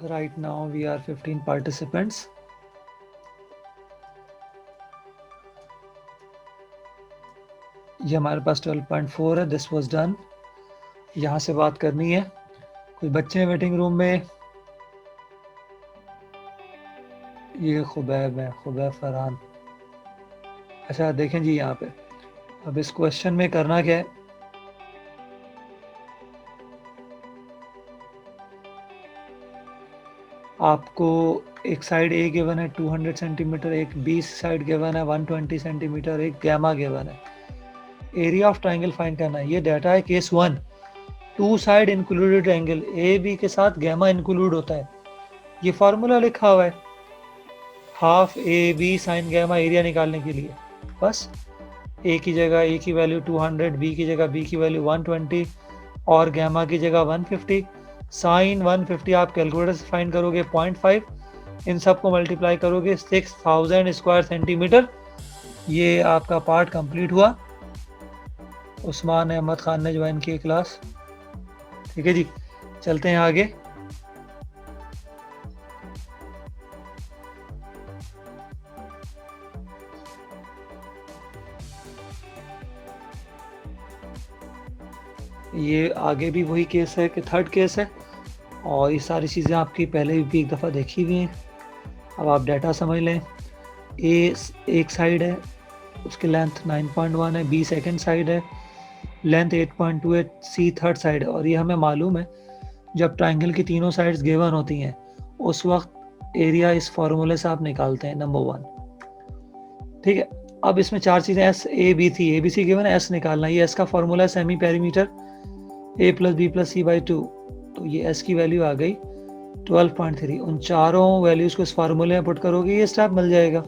Right now we are 15 participants. ये हमारे पास 12.4 है. This was done. यहाँ से बात करनी है. कुछ बच्चे हैं वेटिंग रूम में. ये खुबैब है, खुबैब फरहान. अच्छा देखें जी यहाँ पे. अब इस क्वेश्चन में करना क्या है. आपको एक साइड ए गिवन है 200 सेंटीमीटर, एक बी साइड गिवन है 120 सेंटीमीटर, एक गैमा गिवन है. एरिया ऑफ ट्राइंगल फाइंड करना है. ये डाटा है case 1. Two side included triangle, a b के साथ गैमा इंक्लूड होता है. ये फॉर्मूला लिखा हुआ है half a b sine gamma area निकालने के लिए. बस ए की जगह ए की वैल्यू 200, बी की जगह बी की वैल्यू 120 और गैमा की जगह 150. साइन 150 आप कैलकुलेटर से फाइंड करोगे 0.5. इन सबको मल्टीप्लाई करोगे 6000 स्क्वायर सेंटीमीटर. ये आपका पार्ट कंप्लीट हुआ. उस्मान अहमद खान ने ज्वाइन की क्लास. ठीक है जी, चलते हैं आगे. ये आगे भी वही केस है कि थर्ड केस है और ये सारी चीज़ें आपकी पहले भी एक दफ़ा देखी हुई हैं. अब आप डाटा समझ लें. ए एक साइड है, उसकी लेंथ 9.1 है. बी सेकंड साइड है, लेंथ 8.2 है. सी थर्ड साइड है. और ये हमें मालूम है जब ट्राइंगल की तीनों साइड्स गिवन होती हैं उस वक्त एरिया इस फॉर्मूले से आप निकालते हैं. नंबर 1. ठीक है. अब इसमें चार चीज़ें एस ए बी थी. ए बी सी गिवन है, एस निकालना. ये एस का फॉर्मूला है semi perimeter a plus b plus c by 2. तो ये s की वैल्यू आ गई 12.3. उन चारों वैल्यूज़ को इस फार्मूले में पुट करोगे ये स्टेप मिल जाएगा.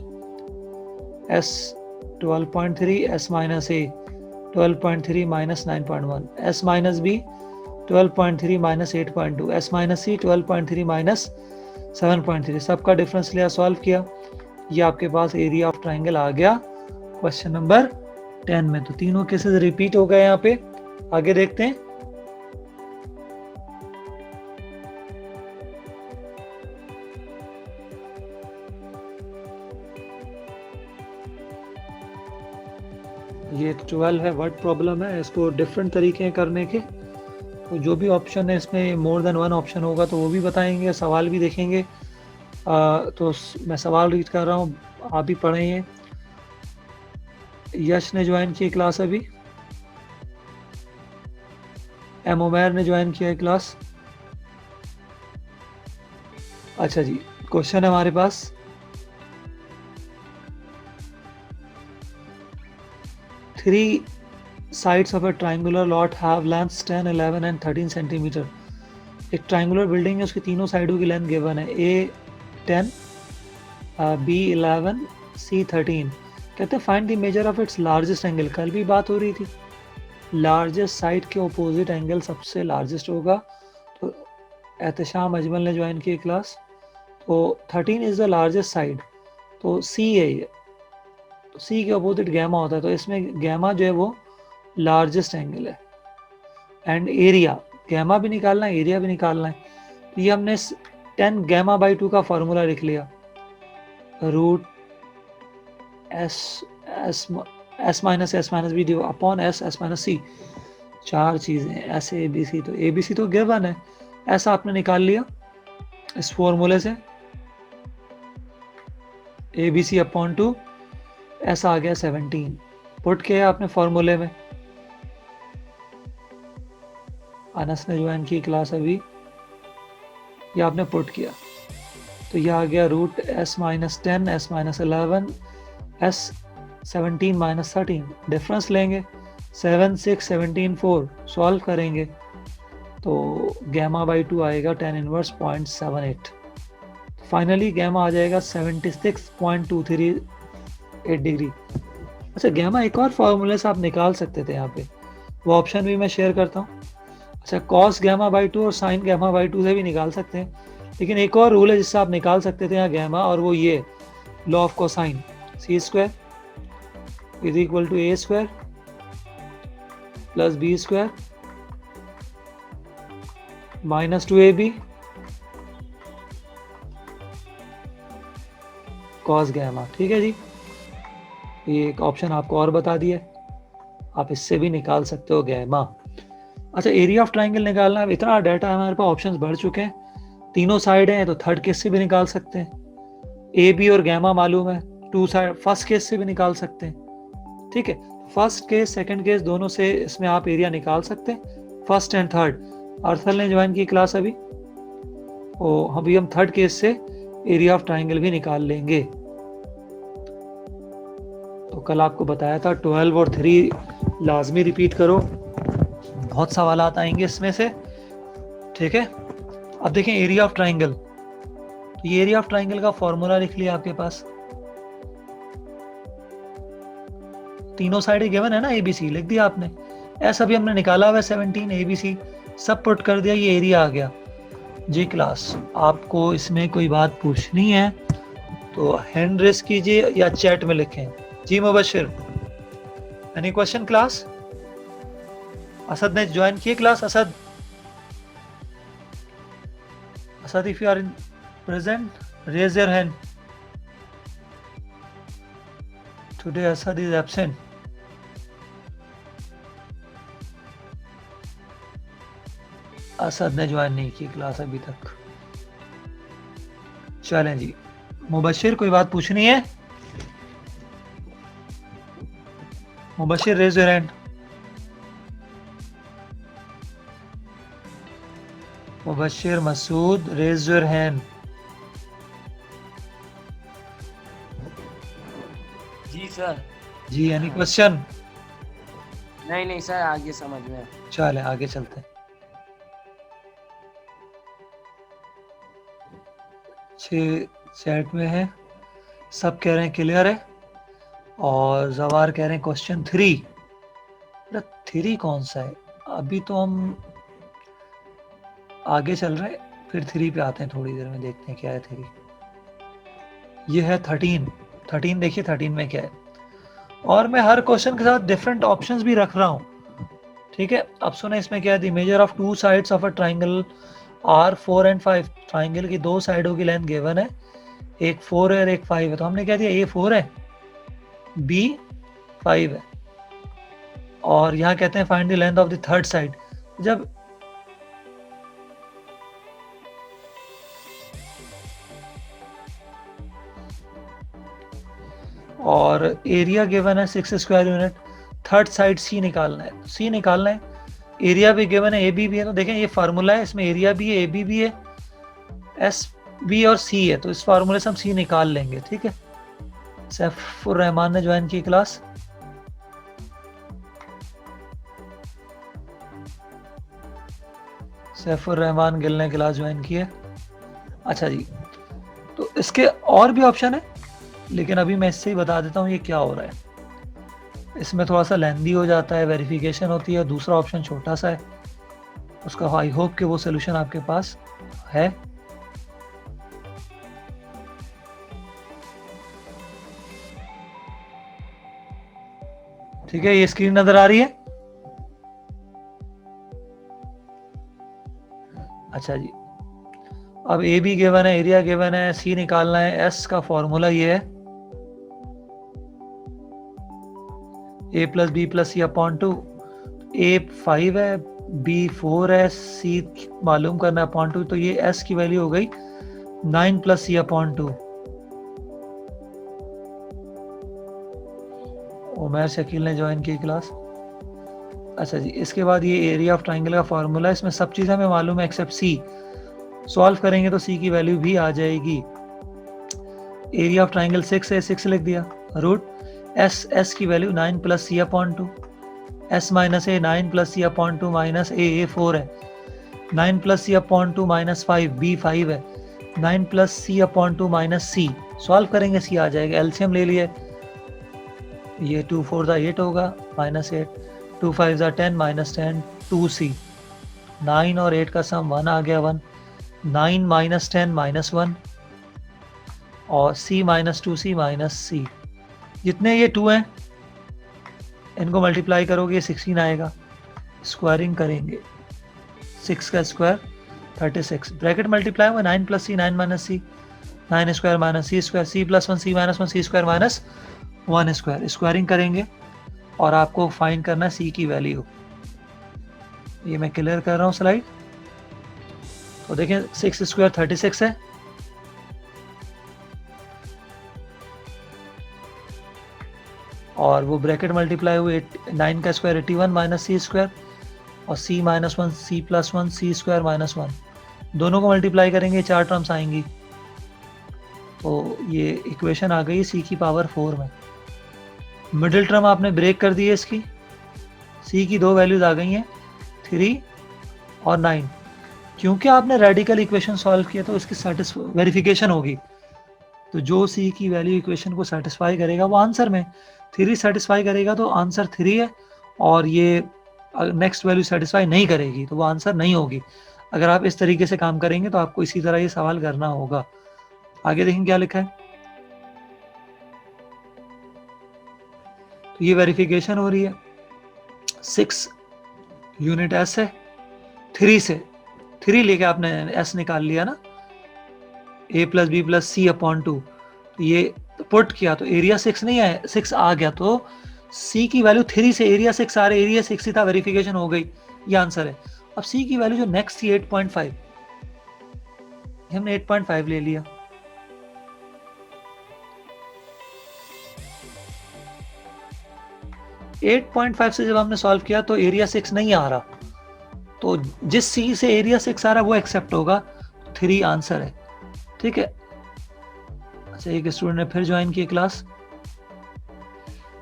s 12.3, s minus a 12.3 minus 9.1, s minus b 12.3 minus 8.2, s minus c 12.3 minus 7.3. सबका डिफरेंस लिया, सॉल्व किया. ये आपके पास एरिया ऑफ ट्राइंगल आ गया क्वेश्चन नंबर 10 में. तो तीनों केसेस रिपीट हो गए यहाँ पे. आगे देखते हैं. ये 12 है, वर्ड प्रॉब्लम है. इसको डिफरेंट तरीके हैं करने के. तो जो भी ऑप्शन है इसमें मोर देन वन ऑप्शन होगा तो वो भी बताएंगे, सवाल भी देखेंगे. तो मैं सवाल रीड कर रहा हूँ, आप भी पढ़ें. यश ने ज्वाइन की क्लास अभी. एम उमैर ने ज्वाइन किया है क्लास. अच्छा जी, क्वेश्चन है हमारे पास. Three sides of a triangular lot have lengths 10, 11 and 13 centimetre. एक ट्राइंगुलर बिल्डिंग है, उसकी तीनों साइडों की लेंथ गिवन है. A 10, B 11, C 13. कहते हैं find the measure of its largest angle. कल भी बात हो रही थी, लार्जेस्ट साइड के ऑपोजिट एंगल सबसे लार्जेस्ट होगा. तो एहतशाम अजमल ने ज्वाइन की क्लास. तो 13 इज़ द लार्जेस्ट साइड, तो C है ये. तो C के अपोजिट गैमा होता है, तो इसमें गैमा जो है वो लार्जेस्ट एंगल है. एंड एरिया, गैमा भी निकालना है, एरिया भी निकालना है. तो ये हमने 10 गैमा बाई 2 का फॉर्मूला लिख लिया. Root s minus b upon s minus c. चार चीज़ें एस ए बी सी. तो ए बी सी तो गिवन है, ऐसा आपने निकाल लिया इस फॉर्मूले से. ए बी सी अपॉन 2, ऐसा आ गया 17. पुट किया आपने फॉर्मूले में. अनस ने ज्वाइन की क्लास अभी. ये आपने पुट किया तो ये आ गया root s minus 10, s minus 11, s 17 minus 13. Difference लेंगे 7, 6, 17, 4. सॉल्व करेंगे तो गैमा बाई 2 आएगा 10 इनवर्स 0.78. फाइनली गैमा आ जाएगा 76.238 डिग्री. अच्छा, गैमा एक और फॉर्मूले से आप निकाल सकते थे यहाँ पे, वो ऑप्शन भी मैं शेयर करता हूँ. अच्छा, कॉस गैमा बाई 2 और साइन गैमा बाई 2 से भी निकाल सकते हैं. लेकिन एक और रूल है जिससे आप निकाल सकते थे यहाँ गैमा, और वो ये law of cosine. C square is equal to a square plus b square minus 2ab cos gamma. ठीक है जी, ये एक ऑप्शन आपको और बता दिया, आप इससे भी निकाल सकते हो गैमा। अच्छा, एरिया ऑफ ट्राइंगल निकालना, अब इतना डाटा हमारे पास ऑप्शंस बढ़ चुके हैं, तीनों साइड हैं तो थर्ड केस से भी निकाल सकते हैं, ए बी और गैमा मालूम है, टू साइड फर्स्ट केस से भी निकाल सकते हैं। ठीक है, फर्स्ट केस सेकंड केस दोनों से इसमें आप एरिया निकाल सकते हैं, फर्स्ट एंड थर्ड। अर्थल ने ज्वाइन की क्लास अभी, और अभी हम थर्ड केस से एरिया ऑफ ट्राइंगल भी निकाल लेंगे। तो कल आपको बताया था 12 और 3 लाजमी रिपीट करो, बहुत सवाल आएंगे इसमें से। ठीक है, अब देखें एरिया ऑफ ट्राइंगल, तो ये एरिया ऑफ ट्राइंगल का फॉर्मूला लिख लिया आपके पास, तीनों साइड गिवन है ना, एबीसी लिख दिया आपने, एस अभी हमने निकाला हुआ है 17, एबीसी सब पुट कर दिया, ये एरिया आ गया। जी क्लास, आपको इसमें कोई बात पूछनी है तो हैंड रेस कीजिए या चैट में लिखें। जी Mubashir, any question class? Asad ने ज्वाइन किए class? Asad, Asad if you are in present raise your hand. Today Asad is absent. Asad ने ज्वाइन नहीं की क्लास अभी तक। चलें जी, मुबशिर कोई बात पूछनी है? Mubashir raise your hand. Mubashir Masood raise your hand. जी सर। जी, एनी क्वेश्चन? नहीं सर, आगे समझ में। चले आगे चलते हैं। चैट में है, सब कह रहे हैं क्लियर है, और जवार कह रहे हैं क्वेश्चन 3। 3 कौन सा है? अभी तो हम आगे चल रहे हैं, फिर 3 पे आते हैं थोड़ी देर में, देखते हैं क्या है 3। ये है 13 देखिए 13 में क्या है, और मैं हर क्वेश्चन के साथ डिफरेंट ऑप्शंस भी रख रहा हूँ। ठीक है, अब सुने इसमें क्या है, measure of 2 sides of a triangle are 4 and 5। Triangle की 2 साइडों की लेंथ गिवन है, एक 4 है और एक 5 है, तो हमने क्या दिया, ए 4 है, बी 5 है, और यहाँ कहते हैं find the length of the third side. जब और एरिया गिवन है 6 square unit, third side c निकालना है, सी निकालना है, एरिया भी गिवन है, ए बी भी है, तो देखें ये फार्मूला है, इसमें एरिया भी है, ए बी भी है, एस बी और सी है, तो इस फार्मूले से हम सी निकाल लेंगे। ठीक है, सैफुर रहमान ने ज्वाइन की क्लास। सैफुर रहमान गिल ने क्लास ज्वाइन की है। अच्छा जी, तो इसके और भी ऑप्शन है, लेकिन अभी मैं इससे ही बता देता हूँ ये क्या हो रहा है। इसमें थोड़ा सा लेंदी हो जाता है, वेरिफिकेशन होती है, दूसरा ऑप्शन छोटा सा है, उसका आई होप कि वो सोल्यूशन आपके पास है। ठीक है, ये स्क्रीन नजर आ रही है? अच्छा जी, अब ए बी गिवन है, एरिया गिवन है, सी निकालना है, एस का फॉर्मूला ये है ए plus b plus c upon 2। ए 5 है, बी 4 है, सी मालूम करना है अपॉन 2, तो ये एस की वैल्यू हो गई 9 plus c upon 2। Umar Shakeel ने ज्वाइन की क्लास। अच्छा जी, इसके बाद ये एरिया ऑफ ट्राइंगल का फॉर्मूला, इसमें सब चीज़ हमें मालूम है एक्सेप्ट सी। सॉल्व करेंगे तो सी की वैल्यू भी आ जाएगी। एरिया ऑफ ट्राइंगल 6 है, 6 लिख दिया, रूट एस की value 9 plus c upon 2, S minus ए 9 प्लस सी अपॉन 2 माइनस ए 4 है, 9 plus c upon 2 minus 5 B 5 है, 9 प्लस सी अपॉन 2 माइनस सी। सॉल्व करेंगे सी आ जाएगा, एलसीएम ले लिए, ये 2 4 8 होगा, माइनस 8, 2 5 10 माइनस 10 2c, 9 और 8 का सम 1 आ गया 1, 9 माइनस 10 माइनस 1, और c minus 2c minus c। जितने ये 2 हैं इनको मल्टीप्लाई करोगे 16 आएगा, स्क्वायरिंग करेंगे 6 का स्क्वायर 36, ब्रैकेट मल्टीप्लाई हुआ 9 प्लस सी 9 माइनस सी, 9 स्क्वायर माइनस सी स्क्वायर, सी प्लस वन सी minus one c square minus 1 square. Squaring करेंगे और आपको फाइंड करना है सी की वैल्यू। ये मैं क्लियर कर रहा हूँ स्लाइड। तो देखें 6 स्क्वायर 36 है, और वो ब्रैकेट मल्टीप्लाई हुए 9 का स्क्वायर 81 माइनस सी स्क्वायर, और c minus one c plus one c square minus 1, दोनों को मल्टीप्लाई करेंगे 4 टर्म्स आएंगी। तो ये इक्वेशन आ गई सी की पावर 4 में। मिडिल टर्म आपने ब्रेक कर दी है इसकी, सी की 2 वैल्यूज आ गई हैं 3 और 9। क्योंकि आपने रेडिकल इक्वेशन सॉल्व किया तो इसकी वेरिफिकेशन होगी, तो जो सी की वैल्यू इक्वेशन को सेटिस्फाई करेगा वो आंसर में 3 सेटिस्फाई करेगा तो आंसर 3 है, और ये नेक्स्ट वैल्यू सेटिस्फाई नहीं करेगी तो वो आंसर नहीं होगी। अगर आप इस तरीके से काम करेंगे तो आपको इसी तरह ये सवाल करना होगा। आगे देखें क्या लिखा है। तो ये वेरिफिकेशन हो रही है, 6 यूनिट एस है, 3 से 3 लेके आपने एस निकाल लिया ना, a plus b plus c upon 2, तो ये पुट किया तो एरिया 6 नहीं है, 6 आ गया, तो सी की वैल्यू 3 से एरिया 6 आ रहा है, एरिया 6 ही था, वेरिफिकेशन हो गई, ये आंसर है। अब सी की वैल्यू जो नेक्स्ट थी 8.5, हमने 8.5 ले लिया। एट 8.5 से जब हमने सॉल्व किया तो एरिया 6 नहीं आ रहा, तो जिस सी से एरिया 6 आ रहा है वो एक्सेप्ट होगा, 3 आंसर है। ठीक है। अच्छा, एक स्टूडेंट ने फिर ज्वाइन की क्लास,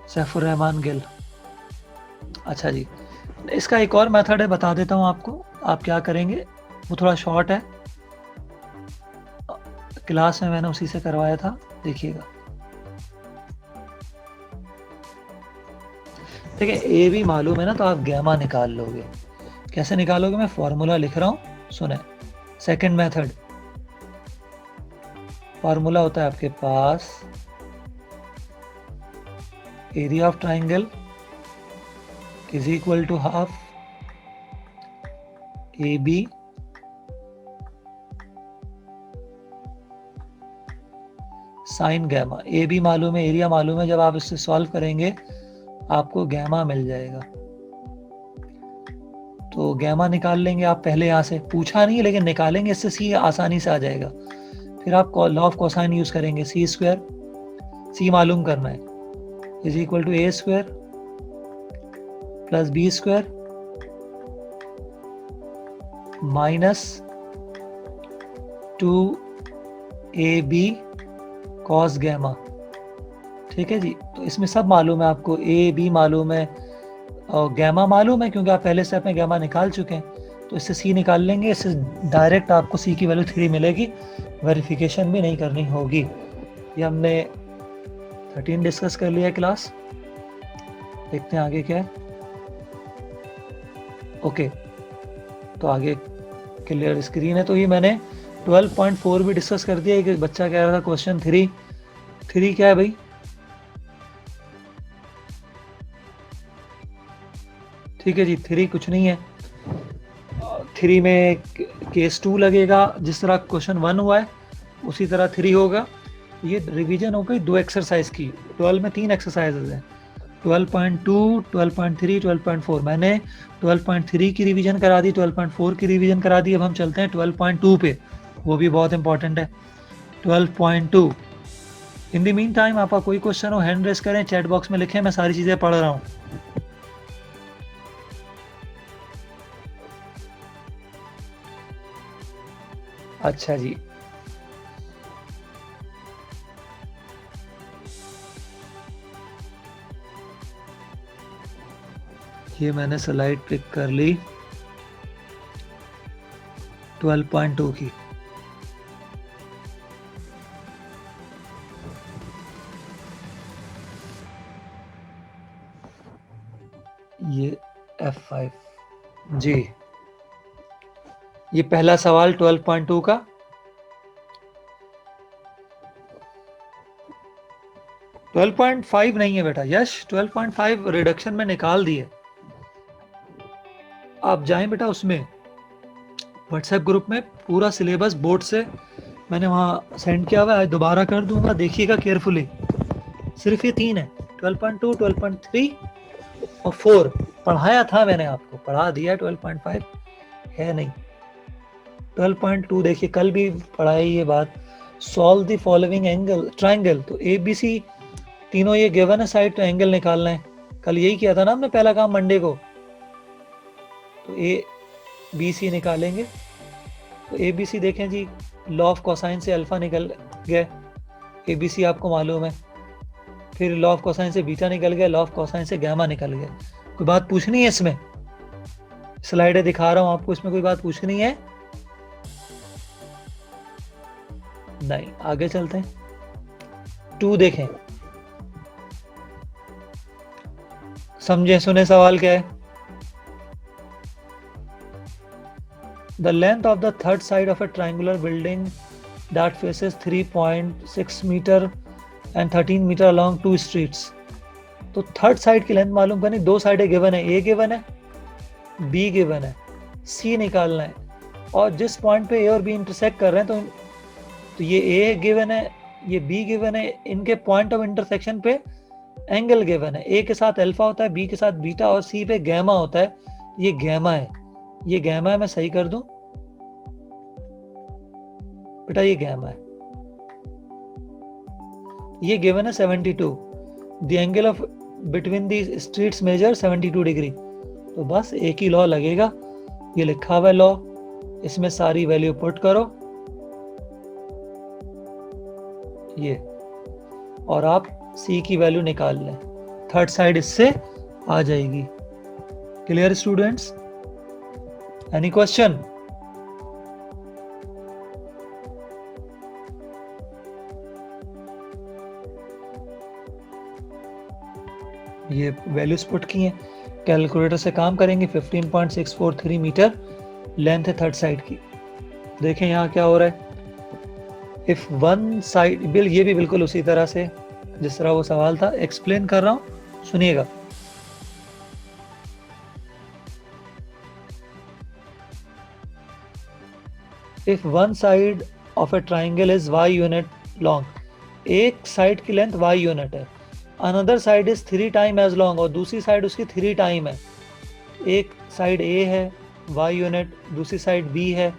सैफुर रहमान गिल। अच्छा जी, इसका एक और मेथड है, बता देता हूं आपको। आप क्या करेंगे, वो थोड़ा शॉर्ट है, क्लास में मैंने उसी से करवाया था, देखिएगा। देखिए ए भी मालूम है ना, तो आप गैमा निकाल लोगे। कैसे निकालोगे, मैं फॉर्मूला लिख रहा हूं, सुने। सेकंड मेथड, फॉर्मूला होता है आपके पास area of triangle is equal to half a b sine gamma. A b मालूम है, एरिया मालूम है, जब आप इससे सॉल्व करेंगे आपको गैमा मिल जाएगा। तो गैमा निकाल लेंगे आप, पहले यहाँ से पूछा नहीं है लेकिन निकालेंगे, इससे सी आसानी से आ जाएगा। फिर आप लॉ ऑफ कोसाइन यूज करेंगे, सी स्क्वायर, सी मालूम करना है, is equal to a square plus b square minus 2ab cos gamma. ठीक है जी। तो इसमें सब मालूम है आपको, ए बी मालूम है और गैमा मालूम है, क्योंकि आप पहले स्टेप में गैमा निकाल चुके हैं। तो इससे सी निकाल लेंगे, इससे डायरेक्ट आपको सी की वैल्यू 3 मिलेगी, वेरिफिकेशन भी नहीं करनी होगी। ये हमने 13 डिस्कस कर लिया है क्लास। देखते हैं आगे क्या है। ओके, तो आगे क्लियर स्क्रीन है। तो ये मैंने 12.4 भी डिस्कस कर दिया। एक बच्चा कह रहा था क्वेश्चन 3 क्या है भाई? ठीक है जी, 3 कुछ नहीं है। 3 में केस 2 लगेगा, जिस तरह क्वेश्चन 1 हुआ है उसी तरह 3 होगा। ये रिवीजन हो गई 2 एक्सरसाइज की। 12 में 3 एक्सरसाइजेज हैं, 12.2, 12.3, 12.4। मैंने 12.3 की रिवीजन करा दी, 12.4 की रिवीजन करा दी। अब हम चलते हैं 12.2 पे, वो भी बहुत इंपॉर्टेंट है। 12.2। इन द मीन टाइम आपका कोई क्वेश्चन हो हैंड रेस करें, चैट बॉक्स में लिखें, मैं सारी चीज़ें पढ़ रहा हूँ। अच्छा जी, ये मैंने स्लाइड पिक कर ली 12.2 की। ये F5 जी, ये पहला सवाल 12.2 का। - 12.5 नहीं है बेटा यश, 12.5 रिडक्शन में निकाल दिए। आप जाएं बेटा उसमें व्हाट्सएप ग्रुप में, पूरा सिलेबस बोर्ड से मैंने वहाँ सेंड किया हुआ है, दोबारा कर दूंगा, देखिएगा केयरफुली। सिर्फ ये 3 है, 12.2, 12.3 और 4 पढ़ाया था मैंने, आपको पढ़ा दिया। 12.5 है नहीं। 12.2 देखिए, कल भी पढ़ाई ये बात। Solve the following angle triangle, तो ए बी सी तीनों ये गिवन है साइड, तो एंगल निकालना है। कल यही किया था ना हमने पहला काम मंडे को। तो ए बी सी निकालेंगे। तो ए बी सी देखें जी, लॉ ऑफ कोसाइन से अल्फा निकल गया, ए बी सी आपको मालूम है। फिर लॉ ऑफ कोसाइन से बीटा निकल गया, लॉ ऑफ कोसाइन से गैमा निकल गया। कोई बात पूछनी है इसमें? स्लाइडें दिखा रहा हूं आपको, इसमें कोई बात पूछनी है? नहीं, आगे चलते हैं। 2 देखें, समझे सुने सवाल क्या है। The length of the third side of a triangular building that faces 3.6 meter and 13 meter along 2 streets. तो थर्ड साइड की लेंथ मालूम करनी, 2 साइडें गिवन है, ए गिवन है, बी गिवन है, सी निकालना है। और जिस पॉइंट पे ए और बी इंटरसेक्ट कर रहे हैं, तो ये ए गिवन है, ये बी गिवन है, इनके पॉइंट ऑफ इंटरसेक्शन पे एंगल गिवन है। ए के साथ अल्फा होता है, बी के साथ बीटा और सी पे गैमा होता है। ये गैमा है, ये गैमा है। मैं सही कर दूं बेटा, ये गैमा है। ये गिवन है 72। The angle of between the streets measure 72 degree. तो बस एक ही लॉ लगेगा, ये लिखा हुआ है लॉ, इसमें सारी वैल्यू पुट करो ये, और आप सी की वैल्यू निकाल लें। थर्ड साइड इससे आ जाएगी। Clear students? Any question? ये वैल्यूज पुट की हैं, कैलकुलेटर से काम करेंगे। 15.643 मीटर लेंथ है थर्ड साइड की। देखें यहाँ क्या हो रहा है। इफ वन साइड ये भी बिल्कुल उसी तरह से जिस तरह वो सवाल था, एक्सप्लेन कर रहा हूं, सुनिएगा। If one side of a triangle is y unit long, एक साइड की लेंथ y यूनिट है, another side is 3 time as long, और दूसरी साइड उसकी 3 टाइम है। एक साइड a है y यूनिट, दूसरी साइड b है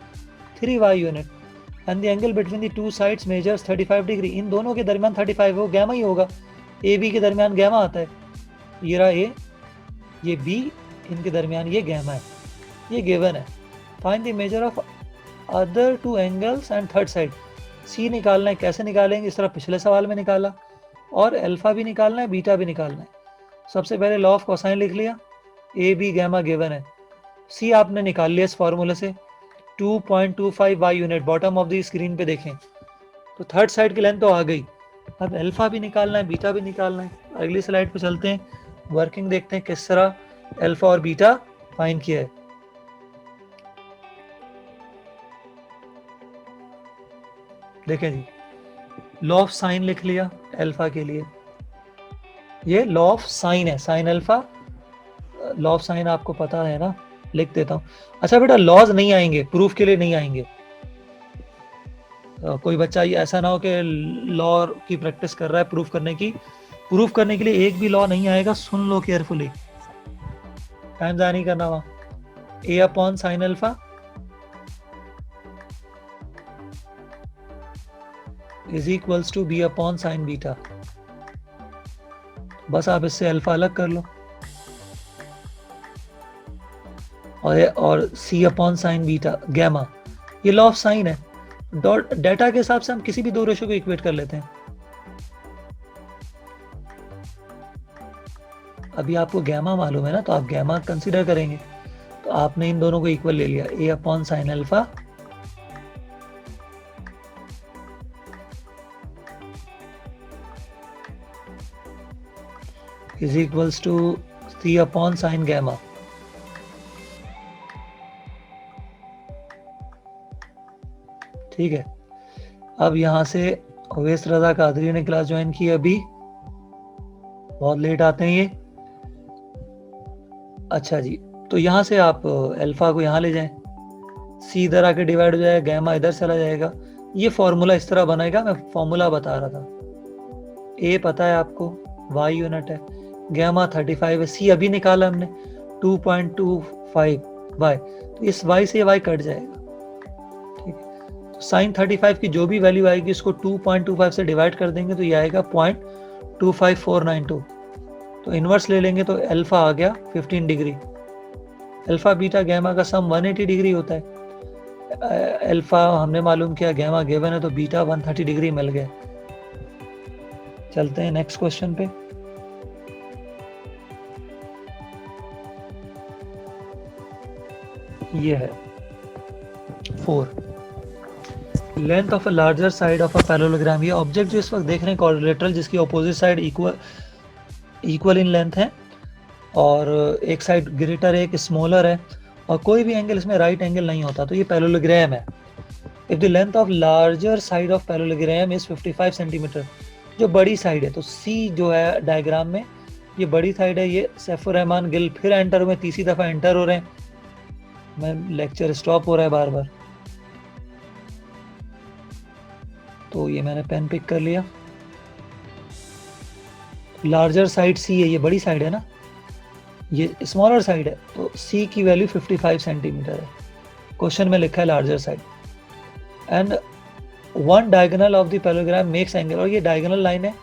3y unit, and the angle between the two sides measures 35 degree. इन दोनों के दरमियान 35 वो गैमा ही होगा, ए बी के दरमियान गैमा आता है। ये रहा ए, ये बी, इनके दरमियान ये गैमा है, ये गिवन है। Find the measure of other 2 angles and third side. C निकालना है, कैसे निकालेंगे? इस तरह पिछले सवाल में निकाला, और अल्फा भी निकालना है, बीटा भी निकालना है। सबसे पहले लॉ ऑफ कोसाइन लिख लिया, ए बी गैमा गिवन है। सी आपने निकाल लिया इस फॉर्मूले से, 2.25 y unit, bottom of the screen पे देखें। तो थर्ड साइड की लेंथ तो आ गई, अब अल्फा भी निकालना है, बीटा भी निकालना है। अगली स्लाइड पे चलते हैं, वर्किंग देखते हैं किस तरह अल्फा और बीटा फाइंड किया है। देखें जी, लॉ ऑफ साइन लिख लिया अल्फा के लिए, ये लॉ ऑफ साइन है, sine alpha. Law of sign आपको पता है ना, लिख देता हूं। अच्छा बेटा, लॉज नहीं आएंगे, प्रूफ के लिए नहीं आएंगे। कोई बच्चा ये ऐसा ना हो कि लॉ की प्रैक्टिस कर रहा है प्रूफ करने की, प्रूफ करने के लिए एक भी लॉ नहीं आएगा। सुन लो केयरफुली, टाइम ज़ाया नहीं करना। वहां a upon sine alpha is equals to b upon sine beta. बस आप इससे अल्फा अलग कर लो, और c upon sine beta gamma, ये लॉ ऑफ साइन है। डॉट डेटा के हिसाब से हम किसी भी दो रेशो को इक्वेट कर लेते हैं। अभी आपको गैमा मालूम है ना, तो आप गैमा कंसीडर करेंगे। तो आपने इन दोनों को इक्वल ले लिया, a upon sine alpha is equals to c upon sine gamma. ठीक है, अब यहां से अवैस रजा कादरी ने क्लास ज्वाइन की, अभी बहुत लेट आते हैं ये। अच्छा जी, तो यहां से आप अल्फा को यहां ले जाएं, सी इधर आके डिवाइड हो जाएगा, गैमा इधर चला जाएगा, ये फॉर्मूला इस तरह बनेगा, मैं फॉर्मूला बता रहा था। ए पता है आपको, वाई यूनिट है, गैमा 35 है, सी अभी निकाला हमने 2.25 वाई, तो इस वाई से ये वाई कट जाएगा, ठीक है। तो साइन 35 की जो भी वैल्यू आएगी इसको 2.25 से डिवाइड कर देंगे तो ये आएगा 0.25492। तो इनवर्स ले लेंगे तो अल्फा आ गया 15 डिग्री। अल्फा बीटा गैमा का सम 180 डिग्री होता है। अल्फा हमने मालूम किया, गैमा गिवन है, तो बीटा 130 डिग्री मिल गया। चलते हैं नेक्स्ट क्वेश्चन पे। ये है 4, length of a larger side of a parallelogram. ये ऑब्जेक्ट जो इस वक्त देख रहे हैं क्वाड्रिलेटरल, जिसकी opposite side equal in length है, और एक साइड ग्रेटर है, एक स्मॉलर है, और कोई भी एंगल इसमें राइट एंगल नहीं होता, तो ये पैरेललोग्राम है। If the length of larger side of parallelogram is 55 centimetre, जो बड़ी साइड है, तो सी जो है डायग्राम में ये बड़ी साइड है। ये सैफुर रहमान गिल फिर एंटर हुए, तीसरी दफा एंटर हो रहे हैं, मैं लेक्चर स्टॉप हो रहा है बार बार, तो ये मैंने पेन पिक कर लिया। लार्जर साइड सी है, ये बड़ी साइड है ना, ये स्मॉलर साइड है, तो सी की वैल्यू 55 सेंटीमीटर है। क्वेश्चन में लिखा है larger side, and one diagonal of the parallelogram makes angle, और ये डायगोनल लाइन है,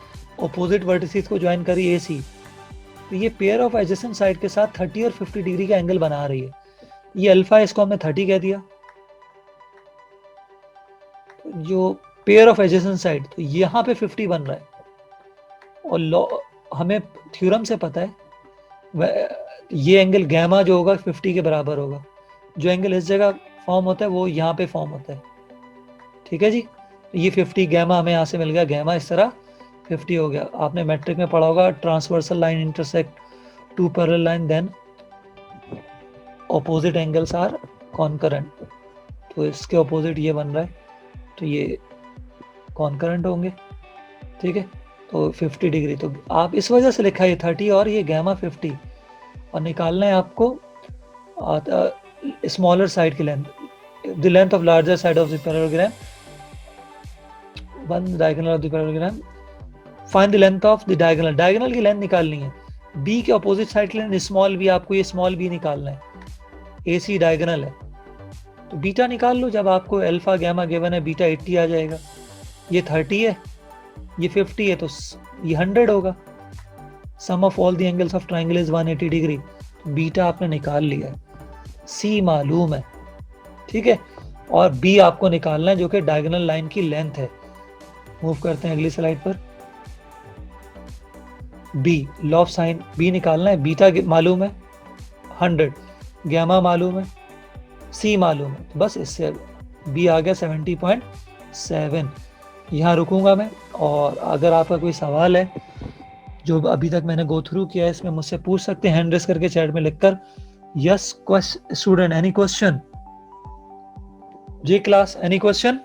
ऑपोजिट वर्टिसेस को ज्वाइन करी ए सी, तो ये पेयर ऑफ एडजेसेंट साइड के साथ 30 और 50 डिग्री का एंगल बना रही है। ये अल्फा, इसको हमने 30 कह दिया, जो पेयर ऑफ एडजेसेंट साइड, तो यहाँ पे 50 बन रहा है, और हमें थ्योरम से पता है ये एंगल गैमा जो होगा 50 के बराबर होगा। जो एंगल इस जगह फॉर्म होता है वो यहाँ पे फॉर्म होता है, ठीक है जी। ये 50 गैमा हमें यहाँ से मिल गया, गैमा इस तरह 50 हो गया। आपने मैट्रिक में पढ़ा होगा, transversal line intersect two parallel line, then opposite angles are concurrent, तो इसके ऑपोजिट ये बन रहा है, तो ये कॉन्करेंट होंगे, ठीक है। तो 50 डिग्री, तो आप इस वजह से लिखा है 30 और ये गैमा 50, और निकालना है आपको स्मॉलर साइड की length, the length of larger side of the parallelogram, one diagonal of the parallelogram, find the length of the diagonal, diagonal की लेंथ निकालनी है। बी के ऑपोजिट साइड की लेंथ स्मॉल बी, आपको ये स्मॉल बी निकालना है, ए सी डायगोनल है, तो बीटा निकाल लो। जब आपको अल्फा गैमा गिवन है, बीटा 80 आ जाएगा, ये 30 है, ये 50 है, तो ये 100 होगा। Sum of all the angles of triangle is 180 degree, तो बीटा आपने निकाल लिया है, सी मालूम है, ठीक है। और बी आपको निकालना है, जो कि डायगोनल लाइन की लेंथ है। मूव करते हैं अगली स्लाइड पर। B, law of sine b निकालना है, बीटा मालूम है 100, गैमा मालूम है, सी मालूम है, तो बस इससे बी आ गया 70.7। यहाँ रुकूंगा मैं, और अगर आपका कोई सवाल है जो अभी तक मैंने गो थ्रू किया है, इसमें मुझसे पूछ सकते हैं हैंड रेस करके चैट में लिखकर। Yes student, any question? जी क्लास, एनी क्वेश्चन?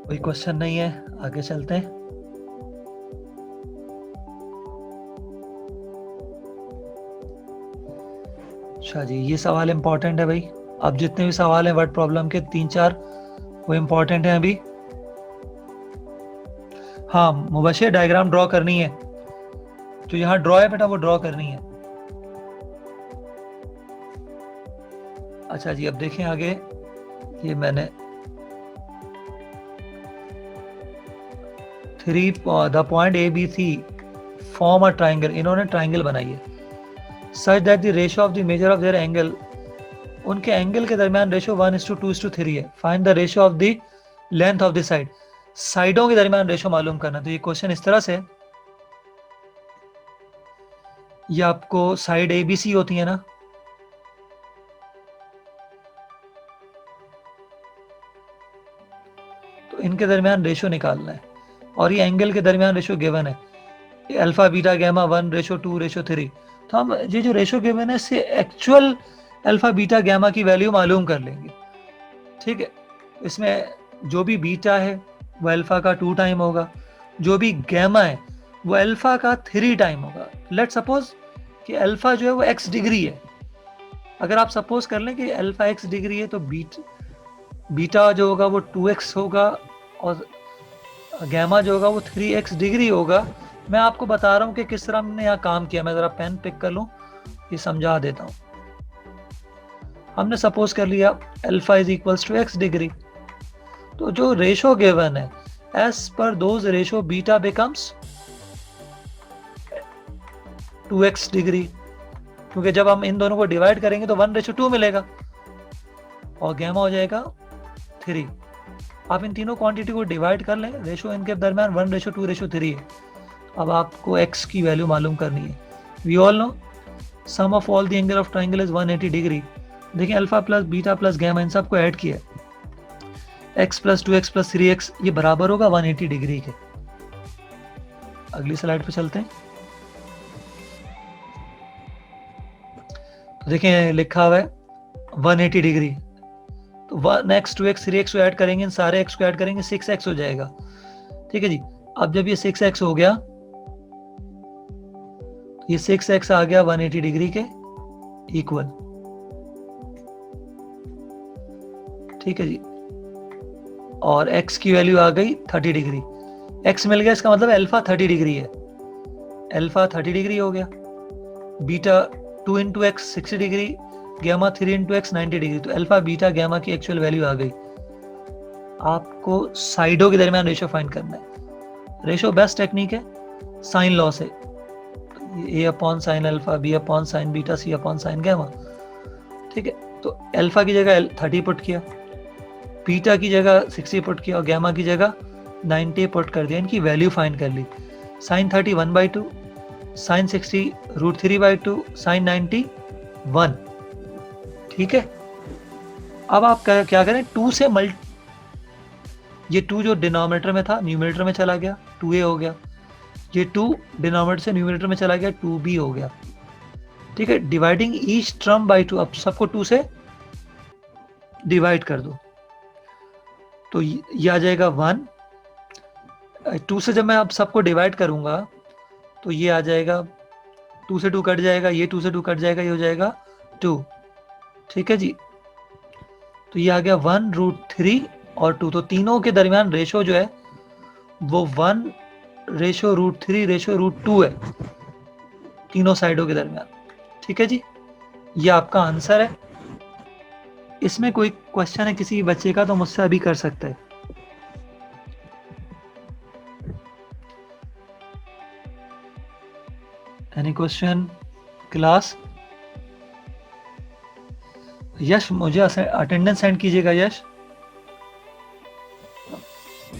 कोई क्वेश्चन नहीं है, आगे चलते हैं। अच्छा जी, ये सवाल इंपॉर्टेंट है भाई। अब जितने भी सवाल हैं वर्ड प्रॉब्लम के 3-4 वो इंपॉर्टेंट हैं अभी। हाँ मुबशिर, डायग्राम ड्रॉ करनी है, जो यहाँ ड्रॉ है बेटा वो ड्रॉ करनी है। अच्छा जी, अब देखें आगे, ये मैंने the point a b c form a triangle, इन्होंने ट्राइंगल बनाई है, such that the ratio of the measure of their angle, उनके एंगल के दरमियान रेशियो 1:2:3 है। Find the ratio of the length of the side, साइडों के दरमियान रेशियो मालूम करना। तो ये क्वेश्चन इस तरह से, ये आपको साइड ए बी सी होती है ना, तो इनके दरमियान रेशियो निकालना है, और ये एंगल के दरमियान रेशियो गिवन है, अल्फा बीटा गैमा 1:2:3। तो हम ये जो रेशियो गिवन है इससे एक्चुअल अल्फा बीटा गैमा की वैल्यू मालूम कर लेंगे, ठीक है। इसमें जो भी बीटा है वो अल्फा का 2 टाइम होगा, जो भी गैमा है वो अल्फा का 3 टाइम होगा। लेट सपोज कि अल्फा जो है वो x डिग्री है। अगर आप सपोज कर लें कि अल्फा x डिग्री है तो बीटा जो होगा वो 2x होगा और गैमा जो होगा वो 3x डिग्री होगा। मैं आपको बता रहा हूँ कि किस तरह हमने यहाँ काम किया। मैं ज़रा पेन पिक कर लूँ, ये समझा देता हूँ। हमने सपोज कर लिया alpha is equals to x degree, तो जो रेशो गिवन है एज पर those ratio beta becomes 2x degree, क्योंकि जब हम इन दोनों को डिवाइड करेंगे तो 1:2 मिलेगा और गैमा हो जाएगा 3। आप इन तीनों क्वांटिटी को डिवाइड कर लें, रेशो इनके दरमियान 1:2:3 है। अब आपको x की वैल्यू मालूम करनी है। We all know sum of all the angle of triangle is 180 degree. देखिए alpha plus beta plus gamma इन सबको ऐड किया, x plus 2x plus 3x ये बराबर होगा 180 डिग्री के। अगली स्लाइड पे चलते हैं। तो देखें लिखा हुआ है 180 डिग्री, तो 1x 2x 3x को ऐड करेंगे, इन सारे x को ऐड करेंगे 6x हो जाएगा। ठीक है जी। अब जब ये 6x हो गया, ये 6x आ गया 180 डिग्री के इक्वल। ठीक है जी। और x की वैल्यू आ गई 30 डिग्री। x मिल गया, इसका मतलब अल्फा 30 डिग्री है। अल्फा 30 डिग्री हो गया, beta 2 into x 60 degree, gamma 3 into x 90 degree. तो अल्फा बीटा गैमा की एक्चुअल वैल्यू आ गई। आपको साइडों के दरमियान रेशो फाइंड करना है। रेशो बेस्ट टेक्निक है साइन लॉ से, a upon sine alpha, b upon sine beta, c upon sine gamma. ठीक है। तो अल्फा की जगह 30 पुट किया, बीटा की जगह 60 पुट किया और गैमा की जगह 90 पुट कर दिया। इनकी वैल्यू फाइंड कर ली। Sign 30 1/2, sign 60 √3/2, sign 90 1। ठीक है। अब आप क्या करें, 2 से ये 2 जो डिनोमिनेटर में था न्यूमरेटर में चला गया, 2a हो गया। ये 2 डिनोमिनेटर से न्यूमरेटर में चला गया, 2b हो गया। ठीक है। डिवाइडिंग ईच टर्म बाय 2, अब सबको 2 से डिवाइड कर दो तो ये आ जाएगा 1। 2 से जब मैं अब सबको डिवाइड करूंगा तो ये आ जाएगा, 2 से 2 कट जाएगा, ये 2 से 2 कट जाएगा, ये हो जाएगा 2। ठीक है जी। तो ये आ गया 1 √3 और 2। तो तीनों के दरमियान रेशो जो है वो 1:√3:√2 है, तीनों साइडों के दरमियान। ठीक है जी। ये आपका आंसर है। इसमें कोई क्वेश्चन है किसी बच्चे का तो मुझसे अभी कर सकता है। Any question class? यश मुझे अटेंडेंस सेंड कीजिएगा यश,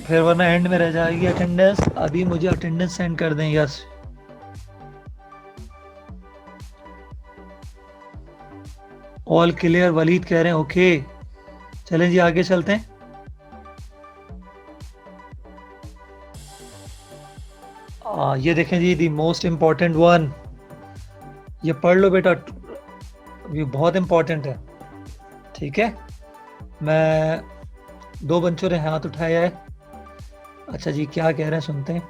फिर वरना एंड में रह जाएगी अटेंडेंस। अभी मुझे अटेंडेंस सेंड कर दें यश। ऑल क्लियर वलीद कह रहे हैं ओके। चलें जी आगे चलते हैं। ये देखें जी दी मोस्ट इम्पॉर्टेंट वन, ये पढ़ लो बेटा, ये बहुत इम्पॉर्टेंट है। ठीक है। मैं 2 बच्चों ने हाथ उठाया है। अच्छा जी क्या कह रहे हैं सुनते हैं।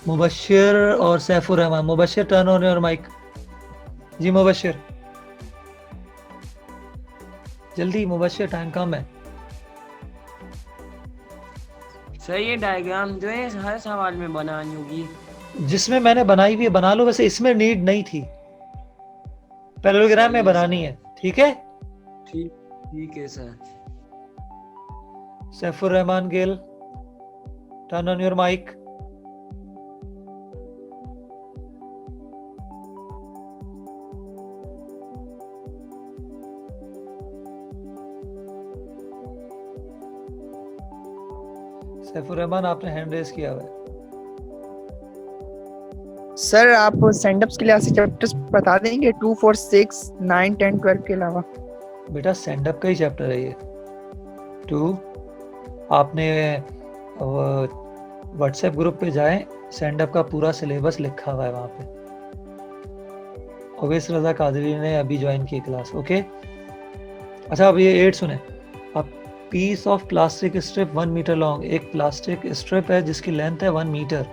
मुबशिर और Saifur Rahman. Mubashir turn on your mic. जी मुबशिर जल्दी, मुबशिर टाइम कम है। सर ये डायग्राम जो है हर सवाल में बनानी होगी। जिसमें मैंने बनाई हुई बना लो, वैसे इसमें नीड नहीं थी, पैरेललोग्राम में बनानी है। ठीक है। ठीक है सर। Saifur Rahman Gill turn on your mic. Saifur Rahman आपने हैंड रेज किया हुआ है। सर आप स्टैंड-अप्स के लिए ऐसे चैप्टर्स बता देंगे 2, 4, 6, 9, 10, 12 के अलावा? बेटा स्टैंड अप का ही चैप्टर है ये 2। आपने व्हाट्सएप ग्रुप पे जाएं, स्टैंड अप का पूरा सिलेबस लिखा हुआ है वहाँ पे। ओवैस रजा कादरी ने अभी ज्वाइन की क्लास। ओके। अच्छा अब ये 8 सुने। अब piece of plastic strip 1 metre long, एक प्लास्टिक स्ट्रिप है जिसकी लेंथ है 1 मीटर।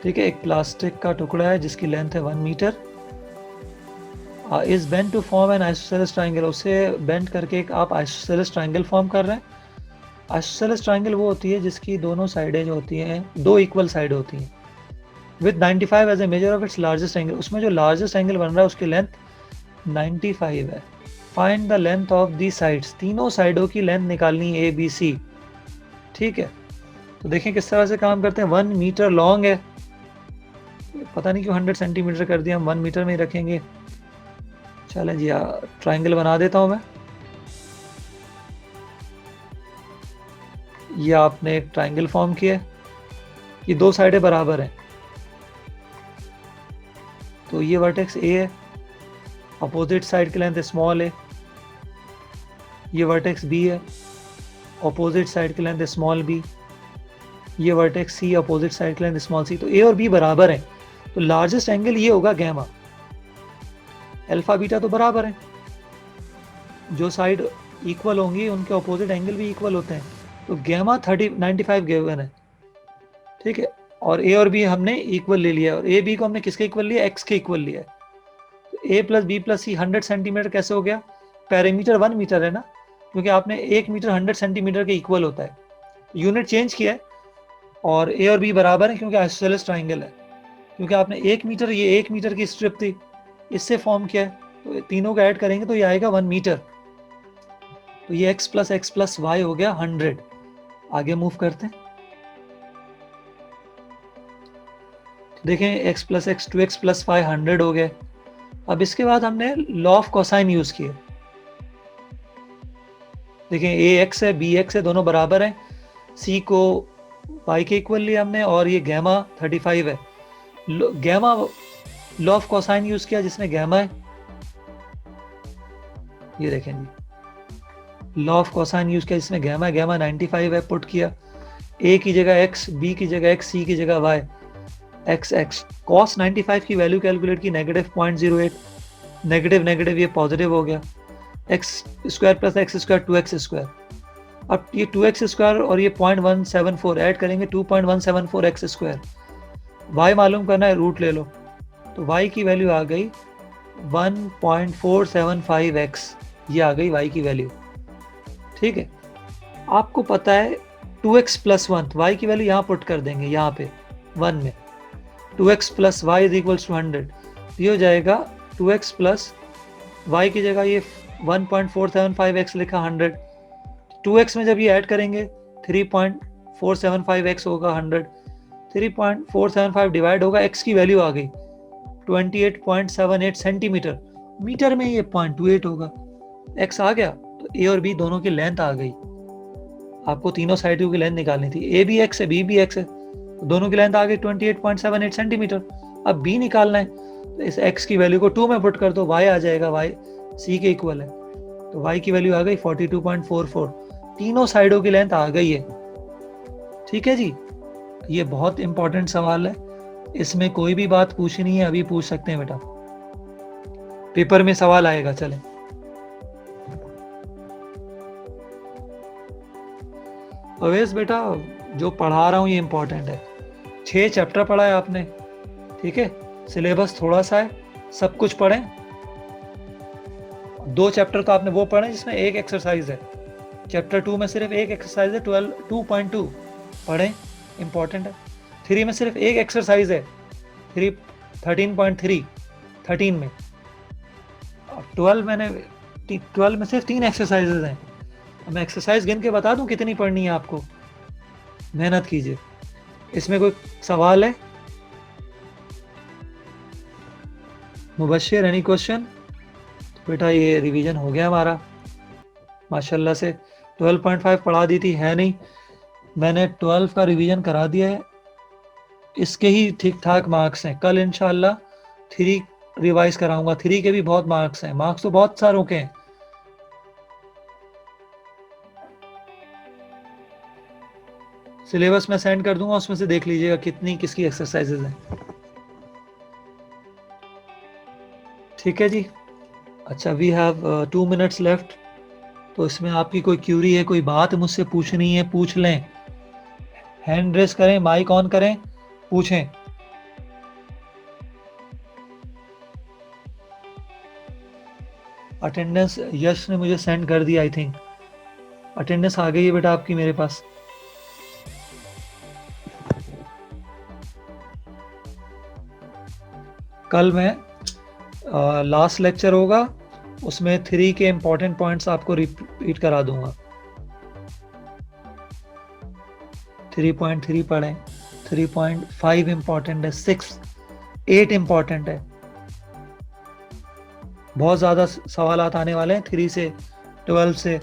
ठीक है, एक प्लास्टिक का टुकड़ा है जिसकी लेंथ है 1 metre, is bent to form an isosceles triangle, उसे बेंट करके एक आप आइसोसेलेस ट्राइंगल फॉर्म कर रहे हैं। आइसोसेलेस ट्राइंगल वो होती है जिसकी दोनों साइडें जो होती हैं दो इक्वल साइड होती हैं, with 95 as a measure of its largest angle, उसमें जो लार्जेस्ट एंगल बन रहा है उसकी लेंथ 95 है। Find the length of the sides, तीनों साइडों की लेंथ निकालनी है ABC। ठीक है, तो देखें किस तरह से काम करते हैं। 1 मीटर लॉन्ग है, पता नहीं क्यों 100 सेंटीमीटर कर दिया, हम 1 मीटर में ही रखेंगे। चलें जी, ट्राइंगल बना देता हूं मैं। ये आपने एक ट्राइंगल फॉर्म किया, ये दो साइडें बराबर हैं, तो ये वर्टेक्स A है, अपोजिट साइड की लेंथ स्मॉल है, ये वर्टेक्स B है, अपोजिट साइड की लेंथ स्मॉल b, ये वर्टेक्स C, अपोजिट साइड की लेंथ स्मॉल c, तो A और B बराबर हैं, तो लार्जेस्ट एंगल ये होगा गैमा। अल्फा बीटा तो बराबर हैं, जो साइड इक्वल होंगी उनके अपोजिट एंगल भी इक्वल होते हैं, तो गैमा 95 गिवन है। ठीक है, और A और B हमने इक्वल ले लिया, और A B को हमने किसके इक्वल लिया, x के इक्वल लिया है। तो A plus B plus C 100 centimetre कैसे हो गया, पैरामीटर 1 मीटर है ना, क्योंकि आपने 1 मीटर 100 सेंटीमीटर के इक्वल होता है, यूनिट चेंज किया है, और A और B बराबर है क्योंकि आइसोसेलेस ट्राइंगल है, क्योंकि आपने 1 मीटर, ये 1 मीटर की स्ट्रिप थी, इससे फॉर्म किया है, तो तीनों को ऐड करेंगे तो ये आएगा 1 मीटर, तो ये x प्लस y हो गया 100। आगे मूव करते हैं, देखें x plus x 2x plus 5 100 हो गए। अब इसके बाद हमने लॉ ऑफ कोसाइन यूज किया, देखें ax है bx है, दोनों बराबर हैं, c को y के इक्वल लिया हमने, और ये गैमा 35 है। Gamma law of cosine use किया जिसमें गैमा है, ये देखें जी, लॉ ऑफ कोसाइन यूज किया जिसमें गैमा है, गैमा 95 है, पुट किया, a की जगह x, b की जगह x, c की जगह y, x cos 95 की वैल्यू कैलकुलेट की -0.08, नेगेटिव नेगेटिव ये पॉजिटिव हो गया, x square plus x square 2x square. अब ये 2x स्क्वायर और ये 0.174 ऐड करेंगे 2.174 x स्क्वायर, y मालूम करना है, रूट ले लो, तो y की वैल्यू आ गई 1.475x, ये आ गई y की वैल्यू। ठीक है, आपको पता है 2x प्लस 1, y की वैल्यू यहाँ पुट कर देंगे, यहाँ पे 1 में 2x plus y is equals to 100, ये हो जाएगा 2x प्लस वाई की जगह ये 1.475x लिखा 100, 2x में जब ये ऐड करेंगे 3.475x होगा 100, 3.475 डिवाइड होगा, x की वैल्यू आ गई 28.78 सेंटीमीटर, मीटर में ये 0.28 होगा, x आ गया, तो a और b दोनों की लेंथ आ गई। आपको तीनों साइडों की लेंथ निकालनी थी, a भी x है b भी x है, दोनों की लेंथ आ गई 28.78 सेंटीमीटर। अब b निकालना है, तो इस x की वैल्यू को 2 में पुट कर दो, y आ जाएगा, y c के इक्वल है, तो y की वैल्यू आ गई 42.44, तीनों साइडों की लेंथ आ गई है। ठीक है जी, ये बहुत इंपॉर्टेंट सवाल है, इसमें कोई भी बात पूछनी है अभी पूछ सकते हैं बेटा, पेपर में सवाल आएगा। चलें, अवेश बेटा जो पढ़ा रहा हूँ ये इंपॉर्टेंट है, 6 चैप्टर पढ़ा है आपने, ठीक है, सिलेबस थोड़ा सा है, सब कुछ पढ़ें। 2 चैप्टर तो आपने वो पढ़े जिसमें एक एक्सरसाइज है, चैप्टर 2 में सिर्फ एक एक्सरसाइज है, 2.2 पढ़ें, इंपॉर्टेंट है। 3 में सिर्फ एक एक्सरसाइज है, 13.3 13 में, 12 में सिर्फ 3 एक्सरसाइजेज हैं। मैं एक्सरसाइज गिन के बता दूं कितनी पढ़नी है आपको, मेहनत कीजिए। इसमें कोई सवाल है मुबश्शिर, एनी क्वेश्चन? बेटा ये रिवीजन हो गया हमारा माशाल्लाह से, 12.5 पढ़ा दी थी, है नहीं, मैंने 12 का रिवीजन करा दिया है, इसके ही ठीक ठाक मार्क्स हैं। कल इंशाल्लाह 3 रिवाइज कराऊंगा, 3 के भी बहुत मार्क्स हैं, मार्क्स तो बहुत सारों के हैं। सिलेबस में सेंड कर दूंगा, उसमें से देख लीजिएगा कितनी किसकी एक्सरसाइजेज हैं। ठीक है जी, अच्छा, वी हैव 2 मिनट्स लेफ्ट, तो इसमें आपकी कोई क्यूरी है, कोई बात मुझसे पूछनी है, पूछ लें, हैंड रेस करें, माइक ऑन करें, पूछें। अटेंडेंस यश ने मुझे सेंड कर दिया, आई थिंक अटेंडेंस आ गई है बेटा आपकी मेरे पास। कल मैं लास्ट लेक्चर होगा उसमें 3 के इंपॉर्टेंट पॉइंट्स आपको रिपीट करा दूंगा। 3.3 पढ़ें, 3.5 इंपॉर्टेंट है, 6, 8 इंपॉर्टेंट है। बहुत ज्यादा सवालात आने वाले हैं 3 से 12 से।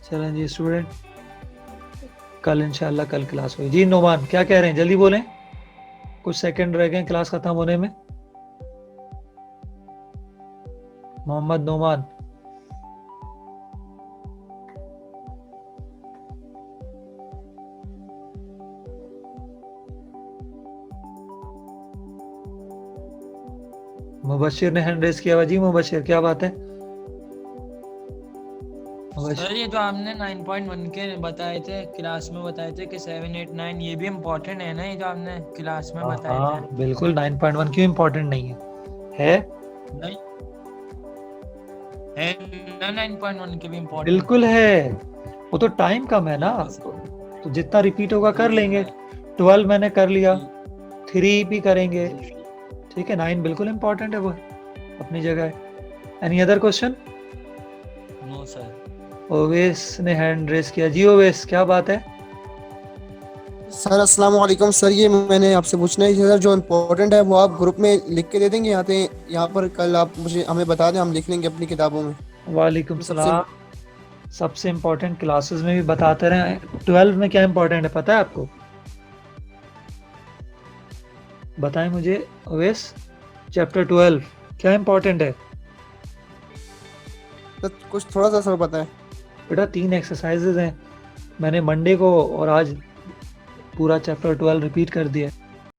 चलें जी स्टूडेंट, कल इंशाल्लाह कल क्लास होगी जी। नोमान क्या कह रहे हैं, जल्दी बोलें, कुछ सेकंड रह गए क्लास खत्म होने में। मोहम्मद नोमान, मुबशिर ने हैंड रेज किया हुआ जी। मुबशिर क्या बात है? सर ये जो आपने 9.1 के बताए थे क्लास में, बताए थे कि 7, 8, 9 ये भी इम्पोर्टेंट है ना, ये जो आपने क्लास में बताए थे? हाँ बिल्कुल, 9.1 क्यों इम्पोर्टेंट नहीं है? नहीं है ना, 9.1 के भी इम्पोर्टेंट बिल्कुल है, वो तो टाइम कम है ना, तो जितना रिपीट होगा कर लेंगे। 12 मैंने कर लिया, 3 भी करेंगे, ठीक है। 9 बिल्कुल इम्पोर्टेंट है, वो अपनी जगह है। Any other question? No sir. Owais ने हैंड रेस किया जी। ओवेस क्या बात है? सर अस्सलाम वालेकुम सर, ये मैंने आपसे पूछना है सर, जो इम्पोर्टेंट है वो आप ग्रुप में लिख के दे देंगे यहाँ पर कल आप मुझे हमें बता दें, हम लिख लेंगे अपनी किताबों में। वालेकुम सलाम। सबसे इम्पोर्टेंट क्लासेस में भी बताते रहे। 12 में क्या इम्पोर्टेंट है पता है आपको? बताएं मुझे ओवेस, चैप्टर 12 क्या इम्पोर्टेंट है? तो कुछ थोड़ा सा सर पता है बेटा 3 एक्सरसाइजेज हैं, मैंने मंडे को और आज पूरा चैप्टर 12 रिपीट कर दिया है।